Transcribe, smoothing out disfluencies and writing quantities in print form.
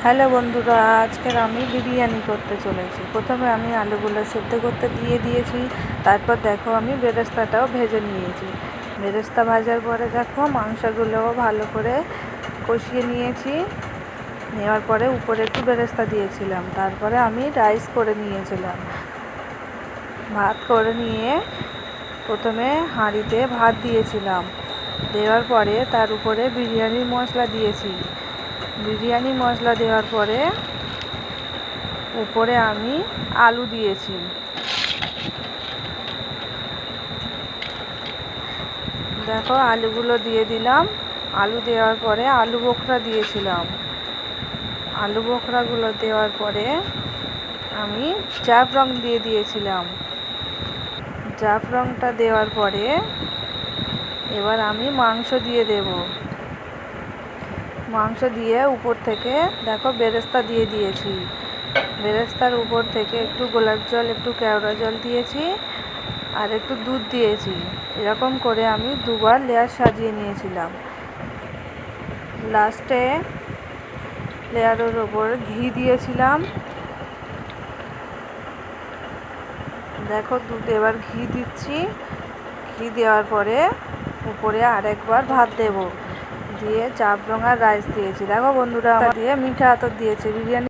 Hello বন্ধুরা, আজকের আমি বিরিয়ানি করতে চলেছি। প্রথমে আমি আলুগুলো সেদ্ধ করতে দিয়ে দিয়েছি। তারপর দেখো আমি বেরেস্তাটাও ভেজে নিয়েছি। বেরেস্তা ভাজার পরে দেখো মাংসগুলোও ভালো করে কষিয়ে নিয়েছি। নেওয়ার পরে উপরে একটু বেরেস্তা দিয়েছিলাম। তারপরে আমি রাইস করে নিয়েছিলাম। ভাত করে নিয়ে প্রথমে হাঁড়িতে ভাত দিয়েছিলাম। দেওয়ার পরে তার উপরে বিরিয়ানির মশলা দিয়েছি। বিরিয়ানি মশলা দেওয়ার পরে উপরে আমি আলু দিয়েছি। দেখো আলুগুলো দিয়ে দিলাম। আলু দেওয়ার পরে আলু বোখরা দিয়েছিলাম। আলু বোখরাগুলো দেওয়ার পরে আমি জাফরান দিয়ে দিয়েছিলাম। জাফরানটা দেওয়ার পরে এবার আমি মাংস দিয়ে দেব। মাংস দিয়ে উপর থেকে দেখো বেরেস্তা দিয়ে দিয়েছি। বেরেস্তার উপর থেকে একটু গোলাপ জল, একটু কেওড়া জল দিয়েছি আর একটু দুধ দিয়েছি। এরকম করে আমি দুবার লেয়ার সাজিয়ে নিয়েছিলাম। লাস্টে লেয়ারের ওপর ঘি দিয়েছিলাম। দেখো এবার ঘি দিচ্ছি। ঘি দেওয়ার পরে উপরে আরেকবার ভাত দেব, দিয়ে জাফরান আর রাইস দিয়েছি। দেখো বন্ধুরা, দিয়ে মিঠা আতর দিয়েছি। বিরিয়ানি